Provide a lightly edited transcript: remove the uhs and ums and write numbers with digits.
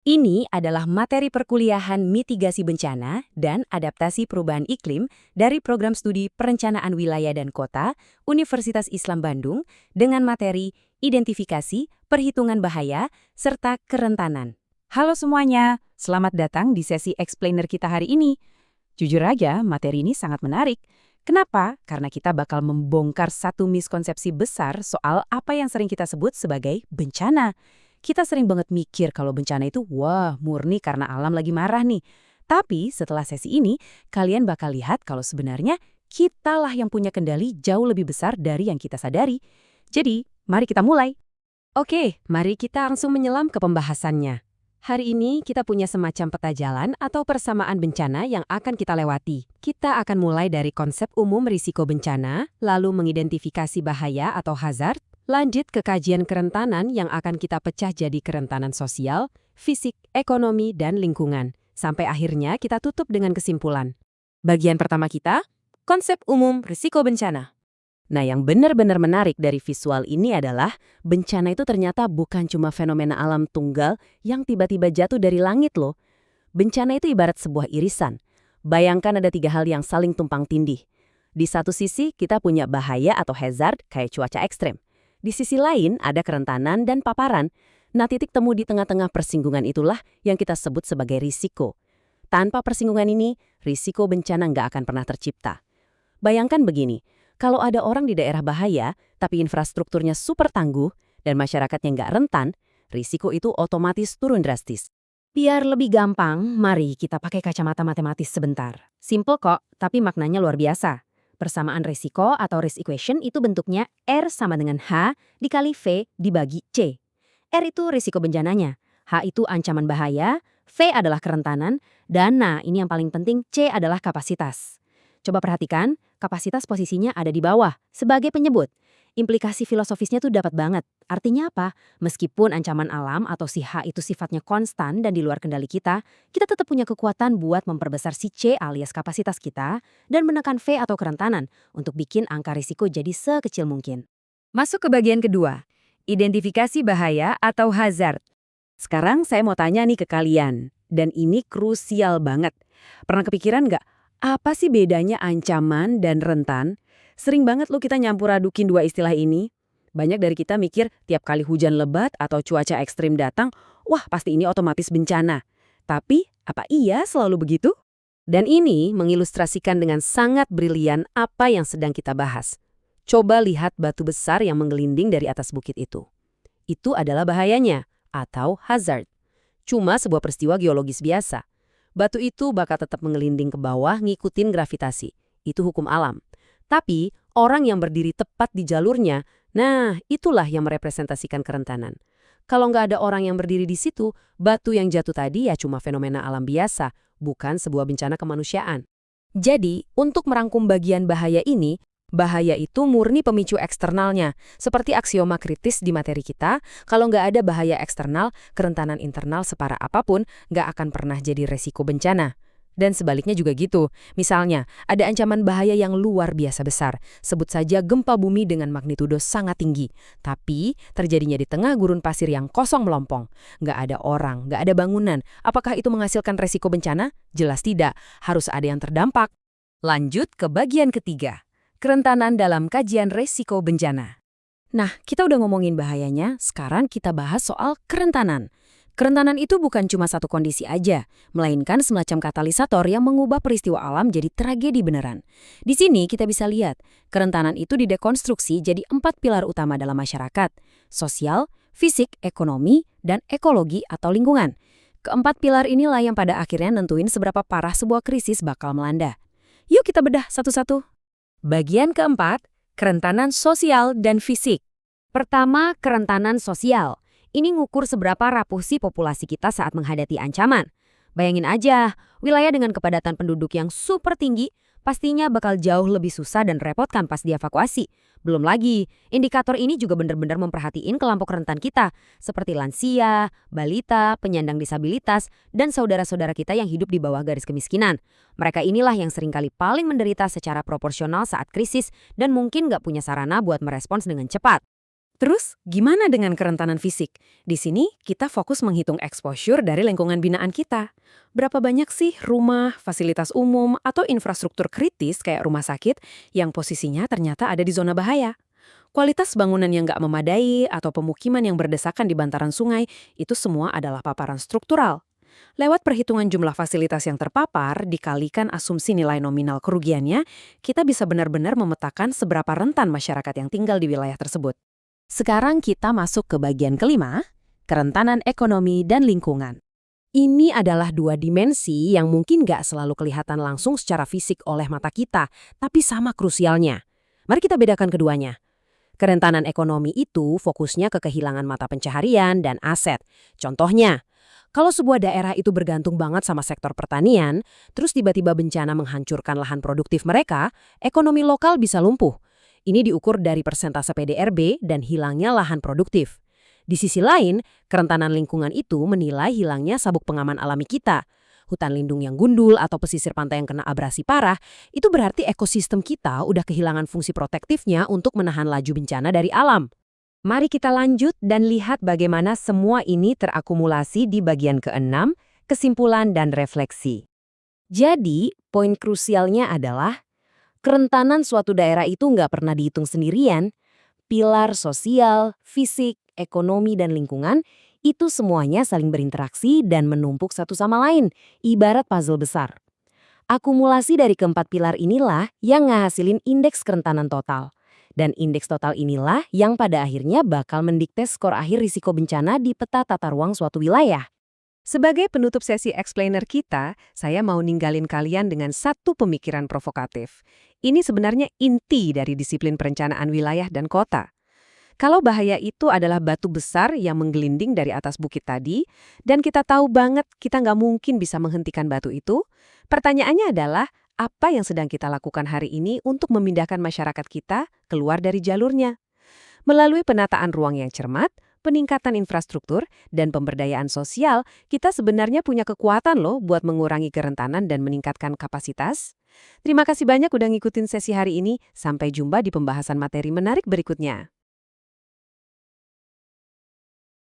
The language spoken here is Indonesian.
Ini adalah materi perkuliahan mitigasi bencana dan adaptasi perubahan iklim dari program studi Perencanaan Wilayah dan Kota Universitas Islam Bandung dengan materi identifikasi, perhitungan bahaya, serta kerentanan. Halo semuanya, selamat datang di sesi explainer kita hari ini. Jujur aja, materi ini sangat menarik. Kenapa? Karena kita bakal membongkar satu miskonsepsi besar soal apa yang sering kita sebut sebagai bencana. Kita sering banget mikir kalau bencana itu, wah, murni karena alam lagi marah nih. Tapi setelah sesi ini, kalian bakal lihat kalau sebenarnya kitalah yang punya kendali jauh lebih besar dari yang kita sadari. Jadi, mari kita mulai. Oke, mari kita langsung menyelam ke pembahasannya. Hari ini kita punya semacam peta jalan atau persamaan bencana yang akan kita lewati. Kita akan mulai dari konsep umum risiko bencana, lalu mengidentifikasi bahaya atau hazard, lanjut ke kajian kerentanan yang akan kita pecah jadi kerentanan sosial, fisik, ekonomi, dan lingkungan. Sampai akhirnya kita tutup dengan kesimpulan. Bagian pertama kita, konsep umum risiko bencana. Nah, yang benar-benar menarik dari visual ini adalah bencana itu ternyata bukan cuma fenomena alam tunggal yang tiba-tiba jatuh dari langit loh. Bencana itu ibarat sebuah irisan. Bayangkan ada 3 hal yang saling tumpang tindih. Di satu sisi kita punya bahaya atau hazard kayak cuaca ekstrem. Di sisi lain ada kerentanan dan paparan. Nah, titik temu di tengah-tengah persinggungan itulah yang kita sebut sebagai risiko. Tanpa persinggungan ini, risiko bencana nggak akan pernah tercipta. Bayangkan begini, kalau ada orang di daerah bahaya, tapi infrastrukturnya super tangguh dan masyarakatnya nggak rentan, risiko itu otomatis turun drastis. Biar lebih gampang, mari kita pakai kacamata matematis sebentar. Simple kok, tapi maknanya luar biasa. Persamaan risiko atau risk equation itu bentuknya R sama dengan H dikali V dibagi C. R itu risiko bencananya, H itu ancaman bahaya, V adalah kerentanan, dan nah ini yang paling penting C adalah kapasitas. Coba perhatikan, kapasitas posisinya ada di bawah, sebagai penyebut. Implikasi filosofisnya tuh dapat banget. Artinya apa? Meskipun ancaman alam atau si H itu sifatnya konstan dan di luar kendali kita tetap punya kekuatan buat memperbesar si C alias kapasitas kita dan menekan V atau kerentanan untuk bikin angka risiko jadi sekecil mungkin. Masuk ke bagian kedua, identifikasi bahaya atau hazard. Sekarang saya mau tanya nih ke kalian, dan ini krusial banget. Pernah kepikiran nggak? Apa sih bedanya ancaman dan rentan? Sering banget loh kita nyampur adukin dua istilah ini. Banyak dari kita mikir tiap kali hujan lebat atau cuaca ekstrim datang, wah pasti ini otomatis bencana. Tapi, apa iya selalu begitu? Dan ini mengilustrasikan dengan sangat brilian apa yang sedang kita bahas. Coba lihat batu besar yang menggelinding dari atas bukit itu. Itu adalah bahayanya, atau hazard. Cuma sebuah peristiwa geologis biasa. Batu itu bakal tetap mengelinding ke bawah ngikutin gravitasi. Itu hukum alam. Tapi, orang yang berdiri tepat di jalurnya, nah itulah yang merepresentasikan kerentanan. Kalau nggak ada orang yang berdiri di situ, batu yang jatuh tadi ya cuma fenomena alam biasa, bukan sebuah bencana kemanusiaan. Jadi, untuk merangkum bagian bahaya ini, bahaya itu murni pemicu eksternalnya. Seperti aksioma kritis di materi kita, kalau nggak ada bahaya eksternal, kerentanan internal separah apapun nggak akan pernah jadi resiko bencana. Dan sebaliknya juga gitu. Misalnya, ada ancaman bahaya yang luar biasa besar. Sebut saja gempa bumi dengan magnitudo sangat tinggi. Tapi, terjadinya di tengah gurun pasir yang kosong melompong. Nggak ada orang, nggak ada bangunan. Apakah itu menghasilkan resiko bencana? Jelas tidak. Harus ada yang terdampak. Lanjut ke bagian ketiga. Kerentanan dalam kajian resiko bencana. Nah, kita udah ngomongin bahayanya, sekarang kita bahas soal kerentanan. Kerentanan itu bukan cuma satu kondisi aja, melainkan semacam katalisator yang mengubah peristiwa alam jadi tragedi beneran. Di sini kita bisa lihat, kerentanan itu didekonstruksi jadi 4 pilar utama dalam masyarakat: sosial, fisik, ekonomi, dan ekologi atau lingkungan. Keempat pilar inilah yang pada akhirnya nentuin seberapa parah sebuah krisis bakal melanda. Yuk kita bedah satu-satu. Bagian keempat, kerentanan sosial dan fisik. Pertama, kerentanan sosial. Ini ngukur seberapa rapuh sih populasi kita saat menghadapi ancaman. Bayangin aja, wilayah dengan kepadatan penduduk yang super tinggi, pastinya bakal jauh lebih susah dan repot kan pas dievakuasi. Belum lagi, indikator ini juga benar-benar memperhatiin kelompok rentan kita, seperti lansia, balita, penyandang disabilitas, dan saudara-saudara kita yang hidup di bawah garis kemiskinan. Mereka inilah yang seringkali paling menderita secara proporsional saat krisis dan mungkin nggak punya sarana buat merespons dengan cepat. Terus, gimana dengan kerentanan fisik? Di sini, kita fokus menghitung exposure dari lingkungan binaan kita. Berapa banyak sih rumah, fasilitas umum, atau infrastruktur kritis kayak rumah sakit yang posisinya ternyata ada di zona bahaya? Kualitas bangunan yang nggak memadai atau pemukiman yang berdesakan di bantaran sungai, itu semua adalah paparan struktural. Lewat perhitungan jumlah fasilitas yang terpapar, dikalikan asumsi nilai nominal kerugiannya, kita bisa benar-benar memetakan seberapa rentan masyarakat yang tinggal di wilayah tersebut. Sekarang kita masuk ke bagian kelima, kerentanan ekonomi dan lingkungan. Ini adalah dua dimensi yang mungkin nggak selalu kelihatan langsung secara fisik oleh mata kita, tapi sama krusialnya. Mari kita bedakan keduanya. Kerentanan ekonomi itu fokusnya ke kehilangan mata pencaharian dan aset. Contohnya, kalau sebuah daerah itu bergantung banget sama sektor pertanian, terus tiba-tiba bencana menghancurkan lahan produktif mereka, ekonomi lokal bisa lumpuh. Ini diukur dari persentase PDRB dan hilangnya lahan produktif. Di sisi lain, kerentanan lingkungan itu menilai hilangnya sabuk pengaman alami kita. Hutan lindung yang gundul atau pesisir pantai yang kena abrasi parah, itu berarti ekosistem kita udah kehilangan fungsi protektifnya untuk menahan laju bencana dari alam. Mari kita lanjut dan lihat bagaimana semua ini terakumulasi di bagian keenam, kesimpulan dan refleksi. Jadi, poin krusialnya adalah kerentanan suatu daerah itu nggak pernah dihitung sendirian. Pilar sosial, fisik, ekonomi, dan lingkungan itu semuanya saling berinteraksi dan menumpuk satu sama lain, ibarat puzzle besar. Akumulasi dari keempat pilar inilah yang ngehasilin indeks kerentanan total. Dan indeks total inilah yang pada akhirnya bakal mendikte skor akhir risiko bencana di peta tata ruang suatu wilayah. Sebagai penutup sesi explainer kita, saya mau ninggalin kalian dengan satu pemikiran provokatif. Ini sebenarnya inti dari disiplin perencanaan wilayah dan kota. Kalau bahaya itu adalah batu besar yang menggelinding dari atas bukit tadi, dan kita tahu banget kita nggak mungkin bisa menghentikan batu itu, pertanyaannya adalah apa yang sedang kita lakukan hari ini untuk memindahkan masyarakat kita keluar dari jalurnya? Melalui penataan ruang yang cermat, peningkatan infrastruktur, dan pemberdayaan sosial, kita sebenarnya punya kekuatan loh buat mengurangi kerentanan dan meningkatkan kapasitas. Terima kasih banyak udah ngikutin sesi hari ini. Sampai jumpa di pembahasan materi menarik berikutnya.